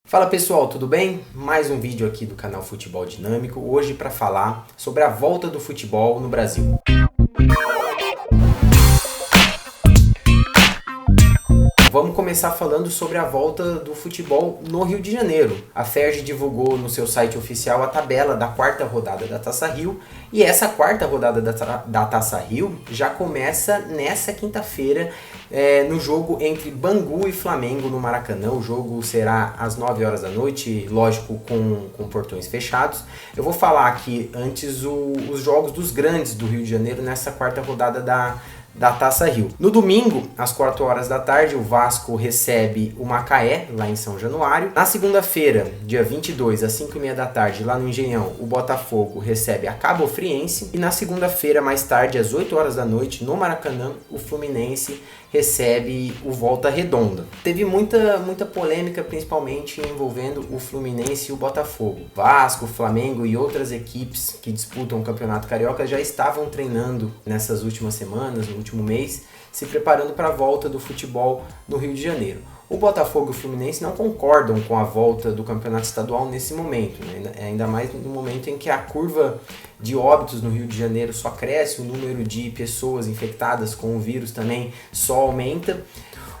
Fala pessoal, tudo bem? Mais um vídeo aqui do canal Futebol Dinâmico, hoje para falar sobre a volta do futebol no Brasil. Vamos começar falando sobre a volta do futebol no Rio de Janeiro. A Ferg divulgou no seu site oficial a tabela da quarta rodada da Taça Rio, e essa quarta rodada da Taça Rio já começa nessa quinta-feira, no jogo entre Bangu e Flamengo no Maracanã. O jogo será às 9 horas da noite, lógico, com portões fechados. Eu vou falar aqui antes os jogos dos grandes do Rio de Janeiro nessa quarta rodada da Taça Rio. No domingo, às 4 horas da tarde, o Vasco recebe o Macaé, lá em São Januário. Na segunda-feira, dia 22, às 5h30 da tarde, lá no Engenhão, o Botafogo recebe a Cabo Friense. E na segunda-feira, mais tarde, às 8 horas da noite, no Maracanã, o Fluminense recebe o Volta Redonda. Teve muita polêmica, principalmente envolvendo o Fluminense e o Botafogo. Vasco, Flamengo e outras equipes que disputam o Campeonato Carioca já estavam treinando nessas últimas semanas, no último mês, se preparando para a volta do futebol no Rio de Janeiro. O Botafogo e o Fluminense não concordam com a volta do campeonato estadual nesse momento, né? Ainda mais no momento em que a curva de óbitos no Rio de Janeiro só cresce, o número de pessoas infectadas com o vírus também só aumenta.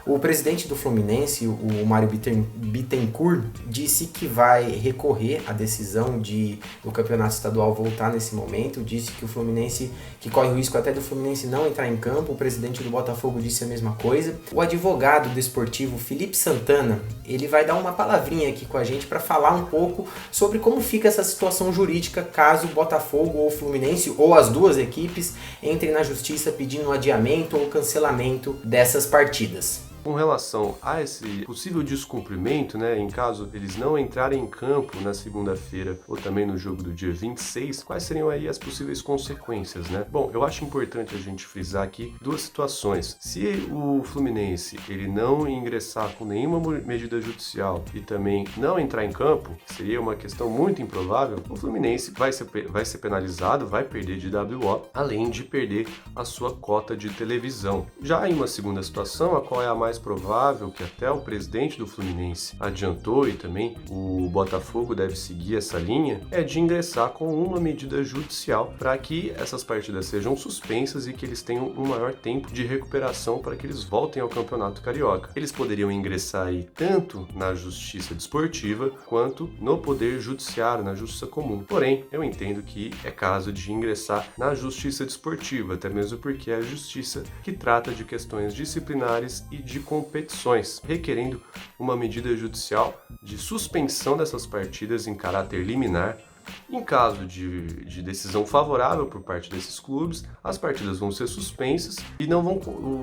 O presidente do Fluminense, o Mário Bittencourt, disse que vai recorrer à decisão do campeonato estadual voltar nesse momento. Disse que o Fluminense, que corre o risco até do Fluminense não entrar em campo. O presidente do Botafogo disse a mesma coisa. O advogado desportivo Felipe Santana, ele vai dar uma palavrinha aqui com a gente para falar um pouco sobre como fica essa situação jurídica caso o Botafogo ou o Fluminense, ou as duas equipes, entrem na justiça pedindo adiamento ou cancelamento dessas partidas. Com relação a esse possível descumprimento, em caso eles não entrarem em campo na segunda-feira ou também no jogo do dia 26, quais seriam aí as possíveis consequências, Bom, eu acho importante a gente frisar aqui duas situações. Se o Fluminense ele não ingressar com nenhuma medida judicial e também não entrar em campo, seria uma questão muito improvável, o Fluminense vai ser penalizado, vai perder de WO, além de perder a sua cota de televisão. Já em uma segunda situação, a qual é a mais provável, que até o presidente do Fluminense adiantou e também o Botafogo deve seguir essa linha, é de ingressar com uma medida judicial para que essas partidas sejam suspensas e que eles tenham um maior tempo de recuperação para que eles voltem ao Campeonato Carioca. Eles poderiam ingressar aí tanto na Justiça Desportiva quanto no Poder Judiciário, na Justiça Comum. Porém, eu entendo que é caso de ingressar na Justiça Desportiva, até mesmo porque é a Justiça que trata de questões disciplinares e de competições, requerendo uma medida judicial de suspensão dessas partidas em caráter liminar. Em caso de decisão favorável por parte desses clubes, as partidas vão ser suspensas e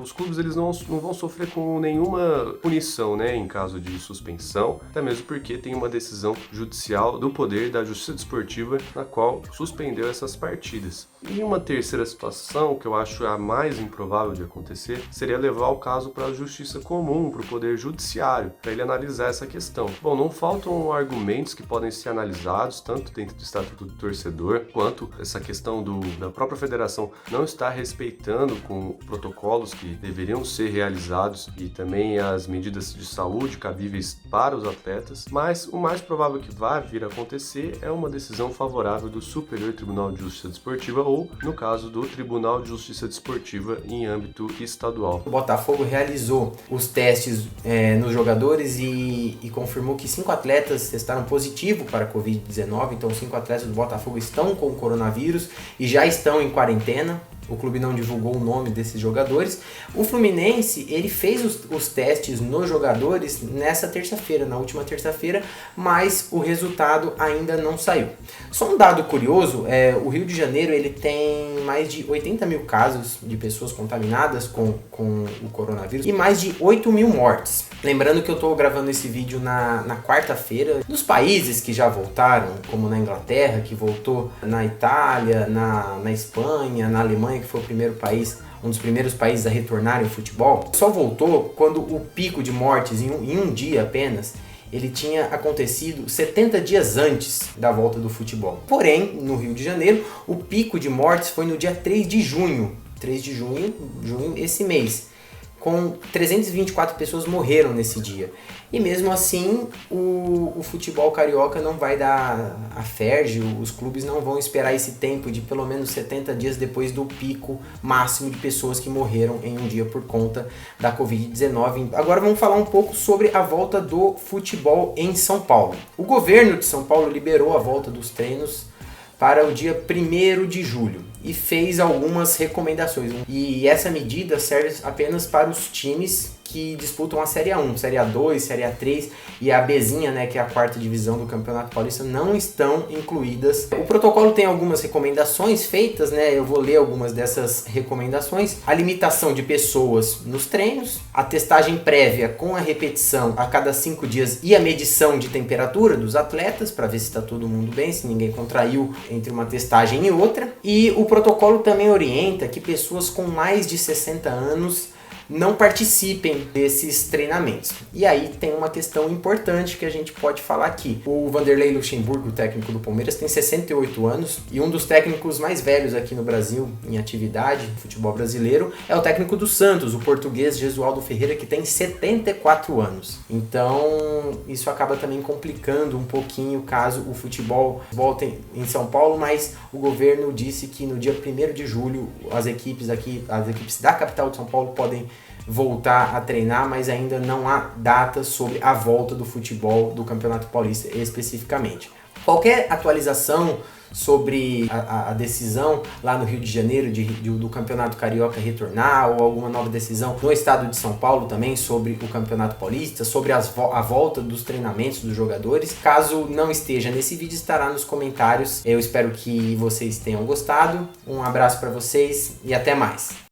os clubes eles não vão sofrer com nenhuma punição, em caso de suspensão, até mesmo porque tem uma decisão judicial do Poder da Justiça Desportiva na qual suspendeu essas partidas. E uma terceira situação, que eu acho a mais improvável de acontecer, seria levar o caso para a Justiça Comum, para o Poder Judiciário, para ele analisar essa questão. Bom, não faltam argumentos que podem ser analisados, tanto dentro do Estatuto do Torcedor, quanto essa questão da própria federação não estar respeitando com protocolos que deveriam ser realizados e também as medidas de saúde cabíveis para os atletas, mas o mais provável que vai vir a acontecer é uma decisão favorável do Superior Tribunal de Justiça Desportiva ou, no caso, do Tribunal de Justiça Desportiva em âmbito estadual. O Botafogo realizou os testes nos jogadores e confirmou que 5 atletas testaram positivo para a Covid-19, então 5 atletas do Botafogo estão com o coronavírus e já estão em quarentena. O clube não divulgou o nome desses jogadores. O Fluminense, ele fez os testes nos jogadores na última terça-feira, mas o resultado ainda não saiu. Só um dado curioso, o Rio de Janeiro ele tem mais de 80 mil casos de pessoas contaminadas com o coronavírus e mais de 8 mil mortes. Lembrando que eu estou gravando esse vídeo na quarta-feira. Dos países que já voltaram, como na Inglaterra, que voltou, na Itália, na Espanha, na Alemanha, que foi um dos primeiros países a retornarem ao futebol, só voltou quando o pico de mortes em um dia apenas, ele tinha acontecido 70 dias antes da volta do futebol. Porém, no Rio de Janeiro, o pico de mortes foi no dia 3 de junho, esse mês, com 324 pessoas morreram nesse dia. E mesmo assim, o futebol carioca não vai dar a ferge, os clubes não vão esperar esse tempo de pelo menos 70 dias depois do pico máximo de pessoas que morreram em um dia por conta da Covid-19. Agora vamos falar um pouco sobre a volta do futebol em São Paulo. O governo de São Paulo liberou a volta dos treinos para o dia 1º de julho e fez algumas recomendações. E essa medida serve apenas para os times que disputam a Série A1, Série A2, Série A3 e a Bzinha, né, que é a 4ª divisão do Campeonato Paulista, não estão incluídas. O protocolo tem algumas recomendações feitas, né, eu vou ler algumas dessas recomendações. A limitação de pessoas nos treinos, a testagem prévia com a repetição a cada 5 dias e a medição de temperatura dos atletas para ver se está todo mundo bem, se ninguém contraiu entre uma testagem e outra. E o protocolo também orienta que pessoas com mais de 60 anos não participem desses treinamentos. E aí tem uma questão importante que a gente pode falar aqui. O Vanderlei Luxemburgo, o técnico do Palmeiras, tem 68 anos e um dos técnicos mais velhos aqui no Brasil em atividade, no futebol brasileiro, é o técnico do Santos, o português Jesualdo Ferreira, que tem 74 anos. Então isso acaba também complicando um pouquinho caso o futebol volte em São Paulo, mas o governo disse que no dia 1º de julho as equipes da capital de São Paulo podem voltar a treinar, mas ainda não há data sobre a volta do futebol do Campeonato Paulista especificamente. Qualquer atualização sobre a decisão lá no Rio de Janeiro do Campeonato Carioca retornar, ou alguma nova decisão no estado de São Paulo também sobre o Campeonato Paulista, sobre a volta dos treinamentos dos jogadores, caso não esteja nesse vídeo, estará nos comentários. Eu espero que vocês tenham gostado. Um abraço para vocês e até mais.